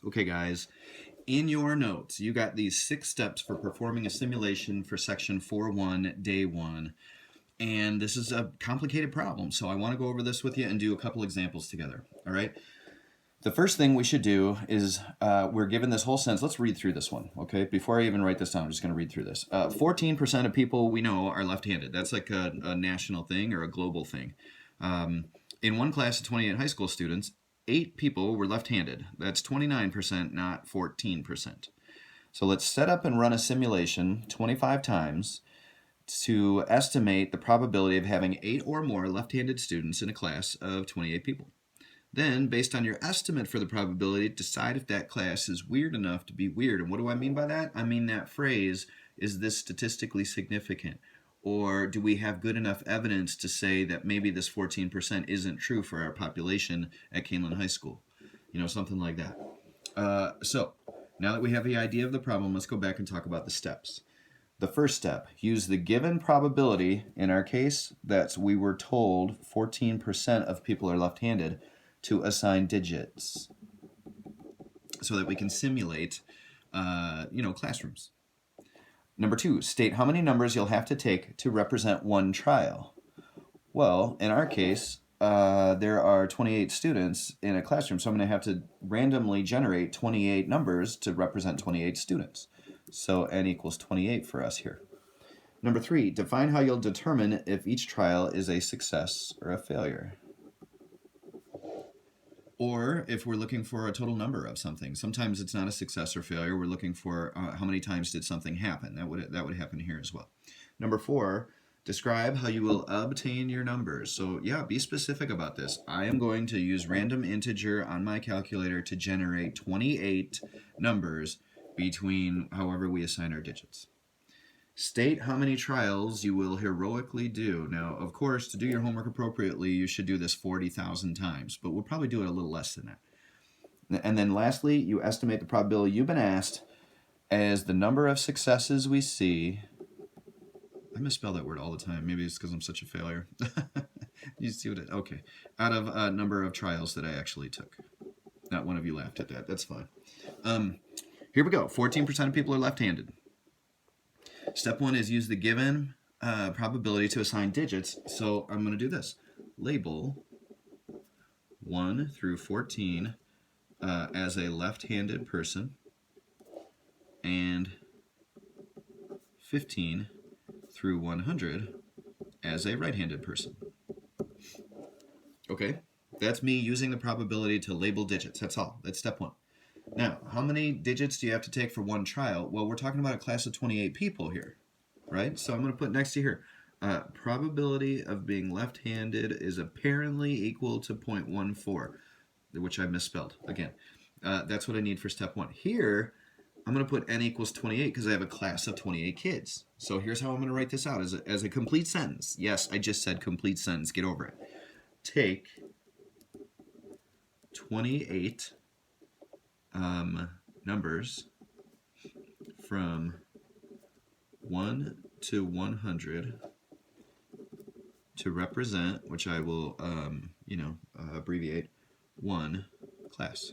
Okay, guys, in your notes, you got these 6 steps for performing a simulation for section 4.1, day 1. And this is a complicated problem, so I want to go over this with you and do a couple examples together. All right? The first thing we should do is we're given this whole sentence. Let's read through this one, okay? Before I even write this down, I'm just going to read through this. 14% of people we know are left-handed. That's like a national thing or a global thing. In one class of 28 high school students, 8 people were left-handed. That's 29%, not 14%. So let's set up and run a simulation 25 times to estimate the probability of having 8 or more left-handed students in a class of 28 people. Then, based on your estimate for the probability, decide if that class is weird enough to be weird. And what do I mean by that? I mean that phrase, is this statistically significant? Or do we have good enough evidence to say that maybe this 14% isn't true for our population at Canelan High School? You know, something like that. So, now that we have the idea of the problem, let's go back and talk about the steps. The first step, use the given probability. In our case, that's we were told 14% of people are left-handed, to assign digits so that we can simulate, classrooms. Number 2, state how many numbers you'll have to take to represent one trial. Well, in our case, there are 28 students in a classroom, so I'm going to have to randomly generate 28 numbers to represent 28 students. So n equals 28 for us here. Number 3, define how you'll determine if each trial is a success or a failure. Or if we're looking for a total number of something. Sometimes it's not a success or failure. We're looking for how many times did something happen. That would happen here as well. Number 4, describe how you will obtain your numbers. So yeah, be specific about this. I am going to use random integer on my calculator to generate 28 numbers between however we assign our digits. State how many trials you will heroically do. Now, of course, to do your homework appropriately, you should do this 40,000 times, but we'll probably do it a little less than that. And then lastly, you estimate the probability you've been asked as the number of successes we see. I misspell that word all the time. Maybe it's because I'm such a failure. You see what okay. Out of a number of trials that I actually took. Not one of you laughed at that. That's fine. Here we go. 14% of people are left-handed. Step 1 is use the given probability to assign digits. So I'm going to do this. Label 1 through 14 as a left-handed person and 15 through 100 as a right-handed person. Okay, that's me using the probability to label digits. That's all. That's step 1. Now, how many digits do you have to take for one trial? Well, we're talking about a class of 28 people here, right? So I'm going to put next to here, probability of being left-handed is apparently equal to 0.14, which I misspelled. Again, that's what I need for step 1. Here, I'm going to put n equals 28 because I have a class of 28 kids. So here's how I'm going to write this out as a complete sentence. Yes, I just said complete sentence. Get over it. Take 28 numbers from 1 to 100 to represent, which I will, abbreviate, one class.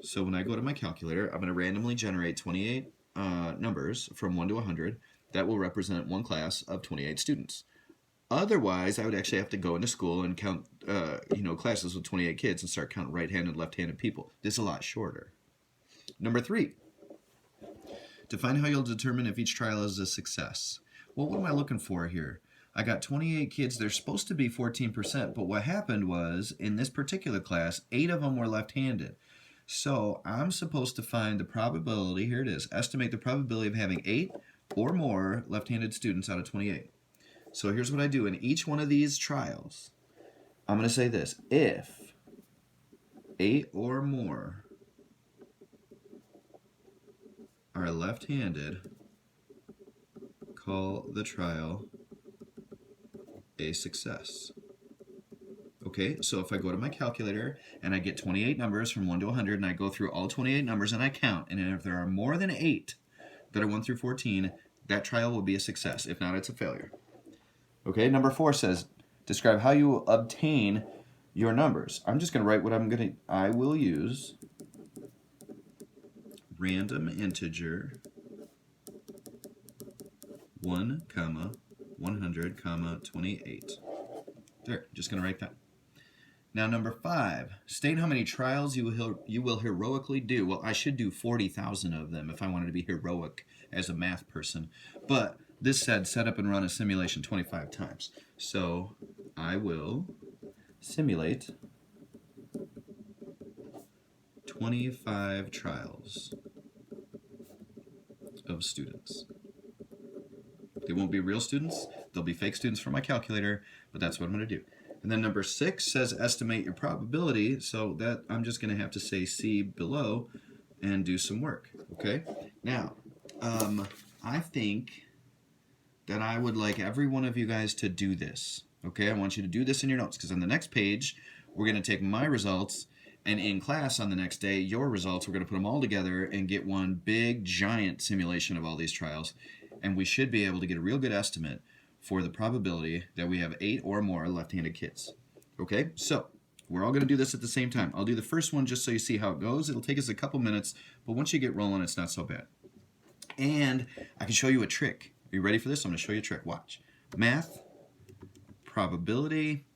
So when I go to my calculator, I'm going to randomly generate 28 numbers from 1 to 100 that will represent one class of 28 students. Otherwise, I would actually have to go into school and count, classes with 28 kids and start counting right-handed, left-handed people. This is a lot shorter. Number 3, define how you'll determine if each trial is a success. Well, what am I looking for here? I got 28 kids. They're supposed to be 14%, but what happened was, in this particular class, 8 of them were left-handed. So I'm supposed to find the probability, here it is, estimate the probability of having 8 or more left-handed students out of 28. So here's what I do. In each one of these trials, I'm going to say this. If 8 or more are left-handed, call the trial a success. Okay, so if I go to my calculator and I get 28 numbers from 1 to 100 and I go through all 28 numbers and I count, and if there are more than 8 that are 1 through 14, that trial will be a success. If not, it's a failure. Okay, number 4 says, describe how you will obtain your numbers. I'm just going to write what I will use random integer 1, comma, 100, comma, 28. There, just going to write that. Now, number 5, state how many trials you will heroically do. Well, I should do 40,000 of them if I wanted to be heroic as a math person. But this said set up and run a simulation 25 times. So I will simulate 25 trials of students. They won't be real students. They'll be fake students from my calculator, but that's what I'm going to do. And then number 6 says estimate your probability, so that I'm just going to have to say C below and do some work, okay? Now, I think that I would like every one of you guys to do this, okay? I want you to do this in your notes, because on the next page, we're going to take my results, and in class on the next day, your results, we're going to put them all together and get one big, giant simulation of all these trials, and we should be able to get a real good estimate for the probability that we have 8 or more left-handed kids. Okay, so we're all going to do this at the same time. I'll do the first one just so you see how it goes. It'll take us a couple minutes, but once you get rolling, it's not so bad. And I can show you a trick. Are you ready for this? I'm going to show you a trick. Watch. Math, probability.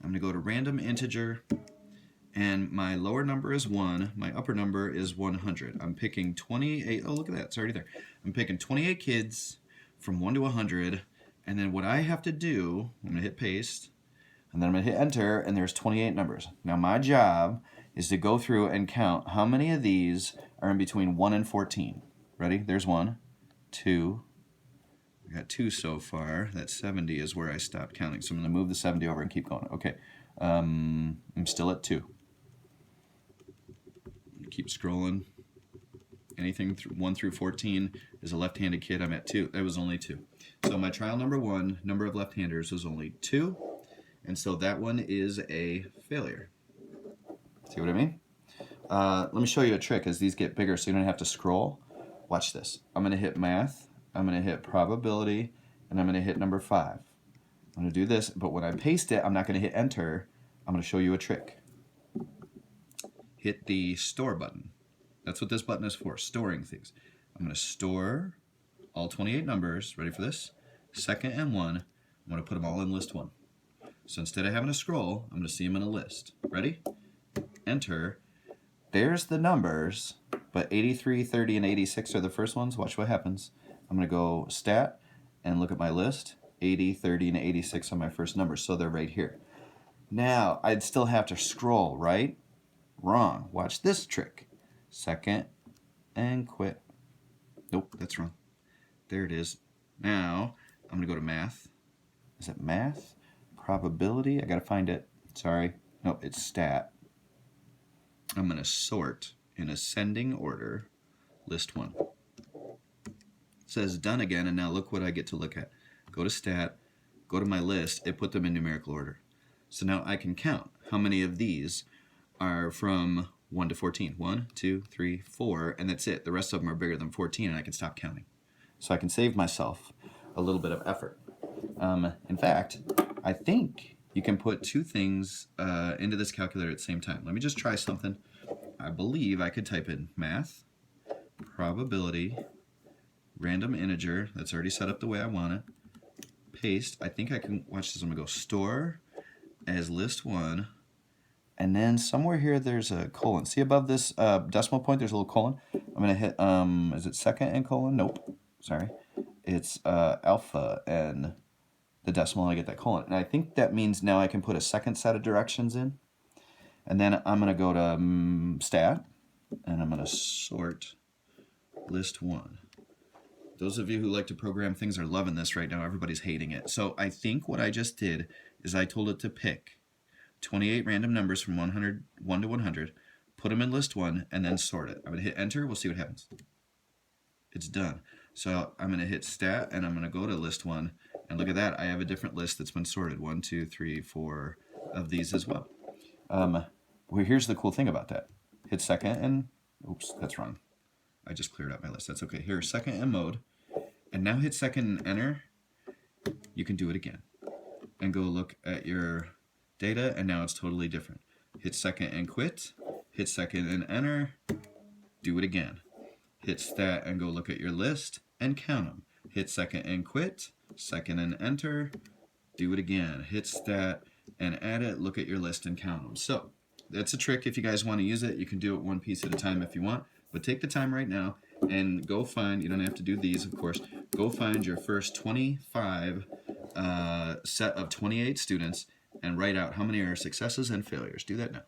I'm going to go to random integer, and my lower number is 1. My upper number is 100. I'm picking 28. Oh, look at that. It's already there. I'm picking 28 kids from 1 to 100. And then what I have to do, I'm going to hit paste, and then I'm going to hit enter, and there's 28 numbers. Now my job is to go through and count how many of these are in between 1 and 14. Ready? There's 1, 2. I got 2 so far. That 70 is where I stopped counting. So I'm going to move the 70 over and keep going. Okay. I'm still at 2. Keep scrolling. Anything 1 through 14 is a left-handed kid. I'm at 2. That was only 2. So my trial number 1, number of left-handers, was only 2. And so that one is a failure. See what I mean? Let me show you a trick as these get bigger so you don't have to scroll. Watch this. I'm going to hit math. I'm going to hit probability. And I'm going to hit number 5. I'm going to do this. But when I paste it, I'm not going to hit enter. I'm going to show you a trick. Hit the store button. That's what this button is for, storing things. I'm going to store all 28 numbers. Ready for this? Second and 1. I'm going to put them all in list 1. So instead of having to scroll, I'm going to see them in a list. Ready? Enter. There's the numbers, but 83, 30, and 86 are the first ones. Watch what happens. I'm going to go stat and look at my list. 80, 30, and 86 are my first numbers, so they're right here. Now, I'd still have to scroll, right? Wrong. Watch this trick. Second and quit. Nope, that's wrong. There it is. Now, I'm going to go to math. Is it math? Probability? I got to find it. Sorry. Nope, it's stat. I'm going to sort in ascending order, list 1. It says done again, and now look what I get to look at. Go to stat, go to my list, it put them in numerical order. So now I can count how many of these are from 1 to 14. 1, 2, 3, 4, and that's it. The rest of them are bigger than 14, and I can stop counting. So I can save myself a little bit of effort. In fact, I think you can put 2 things into this calculator at the same time. Let me just try something. I believe I could type in math, probability, random integer. That's already set up the way I want it. Paste. I think I can, watch this. I'm going to go store as list 1. And then somewhere here there's a colon. See above this decimal point there's a little colon? I'm going to hit, is it second and colon? Nope. Sorry. It's alpha and the decimal, and I get that colon. And I think that means now I can put a second set of directions in. And then I'm going to go to stat, and I'm going to sort list 1. Those of you who like to program things are loving this right now. Everybody's hating it. So I think what I just did is I told it to pick 28 random numbers from 1 to 100, put them in list 1, and then sort it. I'm going to hit enter. We'll see what happens. It's done. So I'm going to hit stat, and I'm going to go to list 1, and look at that. I have a different list that's been sorted. 1, 2, 3, 4 of these as well. Well, here's the cool thing about that. Hit second and, oops, that's wrong. I just cleared out my list. That's okay. Here, second and mode, and now hit second and enter. You can do it again. And go look at your data, and now it's totally different. Hit second and quit. Hit second and enter. Do it again. hit stat and go look at your list and count them. Hit second and quit, second and enter, do it again. Hit stat and add it, look at your list and count them. So that's a trick. If you guys want to use it, you can do it one piece at a time if you want, but take the time right now and go find, you don't have to do these of course, go find your first 25 set of 28 students and write out how many are successes and failures. Do that now.